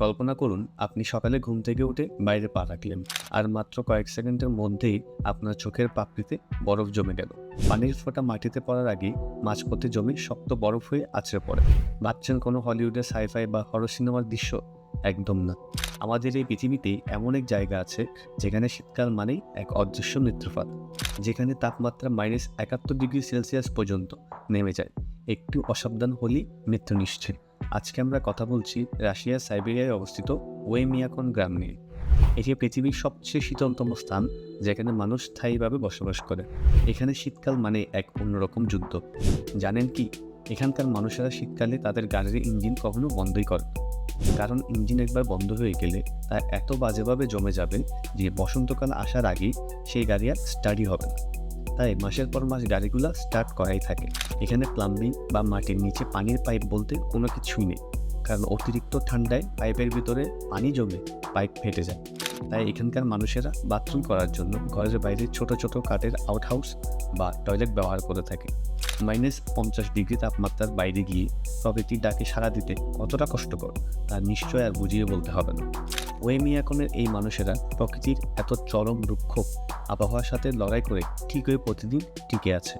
কল্পনা করুন আপনি সকালে ঘুম থেকে উঠে বাইরে পা রাখলেন, আর মাত্র কয়েক সেকেন্ডের মধ্যেই আপনার চোখের পাপড়িতে বরফ জমে গেল। পানির ফোঁটা মাটিতে পড়ার আগেই মাঝপথে জমে শক্ত বরফ হয়ে আছড়ে পড়ে। ভাবছেন কোনো হলিউডের সাইফাই বা হরর সিনেমার দৃশ্য? একদম না। আমাদের এই পৃথিবীতেই এমন এক জায়গা আছে যেখানে শীতকাল মানেই এক অদৃশ্য নেত্রপাত, যেখানে তাপমাত্রা -71 ডিগ্রি সেলসিয়াস পর্যন্ত নেমে যায়। একটু অসাবধান হলেই মৃত্যু নিশ্চিত। আজকে আমরা কথা বলছি রাশিয়ার সাইবেরিয়ায় অবস্থিত ওয়েমিয়াকন গ্রাম নিয়ে। এটি পৃথিবীর সবচেয়ে শীতলতম স্থান, যেখানে মানুষ স্থায়ীভাবে বসবাস করে। এখানে শীতকাল মানে এক অন্যরকম যুদ্ধ। জানেন কি, এখানকার মানুষেরা শীতকালে তাদের গাড়ির ইঞ্জিন কখনো বন্ধই করে না। কারণ ইঞ্জিন একবার বন্ধ হয়ে গেলে তা এত বাজেভাবে জমে যাবে যে বসন্তকাল আসার আগেই সেই গাড়ি আর স্টার্টই হবে না। তাই মাসের পর মাস গাড়িগুলো স্টার্ট করাই থাকে। এখানে প্লাম্বিং বা মাটির নিচে পানির পাইপ বলতে কোনো কিছুই নেই, কারণ অতিরিক্ত ঠান্ডায় পাইপের ভিতরে পানি জমে পাইপ ফেটে যায়। তাই এখানকার মানুষেরা বাথরুম করার জন্য ঘরের বাইরে ছোট ছোট কাঠের আউটহাউস বা টয়লেট ব্যবহার করে থাকে। -50 ডিগ্রি তাপমাত্রার বাইরে গিয়ে প্রকৃতির ডাকে সাড়া দিতে কতটা কষ্টকর তা নিশ্চয় আর বুঝিয়ে বলতে হবে না। ওয়েমিয়াকনের এই মানুষেরা প্রকৃতির এত চরম রুক্ষ আবহাওয়ার সাথে লড়াই করে ঠিকই প্রতিদিন টিকে আছে।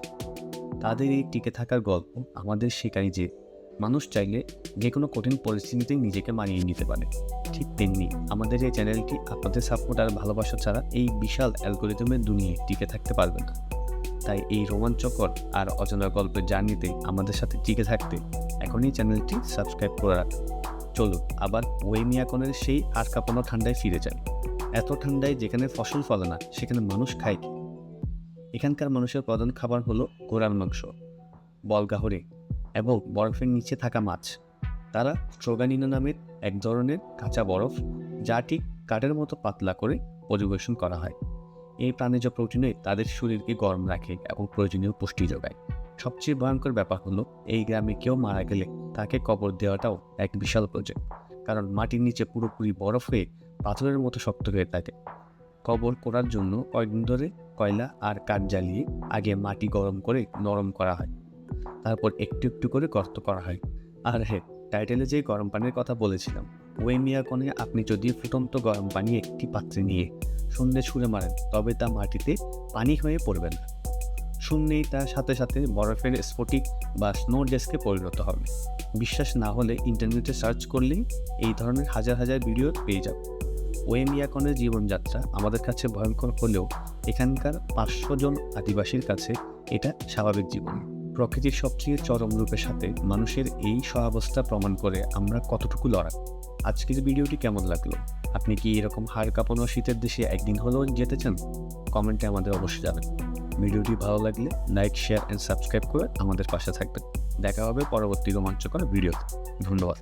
তাদের এই টিকে থাকার গল্প আমাদের শেখায় যে মানুষ চাইলে যে কোনো কঠিন পরিস্থিতিতেই নিজেকে মানিয়ে নিতে পারে। ঠিক তেমনি আমাদের এই চ্যানেলটি আপনাদের সাপোর্ট আর ভালোবাসা ছাড়া এই বিশাল অ্যালগোরিদমের দুনিয়ায় টিকে থাকতে পারবে না। তাই এই রোমাঞ্চকর আর অজানা গল্পের জার্নিতে আমাদের সাথে টিকে থাকতে এখনই চ্যানেলটি সাবস্ক্রাইব করে রাখুন। চলুন আবার ওয়েমিয়াকনের সেই আর কাঁপানো ঠান্ডায় ফিরে যাই। এত ঠান্ডায় যেখানে ফসল ফলে না, সেখানে মানুষ খায় কি? এখানকার মানুষের প্রধান খাবার হলো ঘোড়ার মাংস, বলগাহরি এবং বরফের নিচে থাকা মাছ। তারা স্ট্রোগানিনা নামের এক ধরনের কাঁচা বরফ, যা ঠিক কাঠের মতো পাতলা করে পরিবেশন করা হয়। এই প্রাণীজ প্রোটিনে তাদের শরীরকে গরম রাখে এবং প্রয়োজনীয় পুষ্টি যোগায়। সবচেয়ে ভয়ঙ্কর ব্যাপার হলো, এই গ্রামে কেউ মারা গেলে তাকে কবর দেওয়াটাও এক বিশাল প্রজেক্ট, কারণ মাটির নিচে পুরোপুরি বরফ হয়ে পাথরের মতো শক্ত হয়ে থাকে। কবর করার জন্য কয়েকদিন ধরে কয়লা আর কাঠ জ্বালিয়ে আগে মাটি গরম করে নরম করা হয়, তারপর একটু একটু করে গর্ত করা হয়। আর হ্যাঁ, টাইটেলে যে গরম পানির কথা বলেছিলাম, ওয়েমিয়াকনে আপনি যদি ফুটন্ত গরম পানি একটি পাত্রে নিয়ে শূন্যে ছুঁড়ে মারেন, তবে তা মাটিতে পানি হয়ে পড়বে না। শূন্যেই তার সাথে সাথে বরফের স্ফটিক বা স্নো ডেস্কে পরিণত হবে। বিশ্বাস না হলে ইন্টারনেটে সার্চ করলেই এই ধরনের হাজার হাজার ভিডিও পেয়ে যাবে। ওয়েমিয়াকনের জীবনযাত্রা আমাদের কাছে ভয়ঙ্কর হলেও এখানকার 500 জন আদিবাসীর কাছে এটা স্বাভাবিক জীবন। প্রকৃতির সবচেয়ে চরম রূপের সাথে মানুষের এই সহাবস্থা প্রমাণ করে আমরা কতটুকু লড়াই। আজকের ভিডিওটি কেমন লাগলো? আপনি কি এরকম হাড় কাঁপানো শীতের দেশে একদিন হলেও যেতে চান? কমেন্টে আমাদের অবশ্যই জানাবেন। ভিডিওটি ভালো লাগলে লাইক, শেয়ার অ্যান্ড সাবস্ক্রাইব করে আমাদের পাশে থাকবেন। দেখা হবে পরবর্তী রোমাঞ্চকর ভিডিওতে। ধন্যবাদ।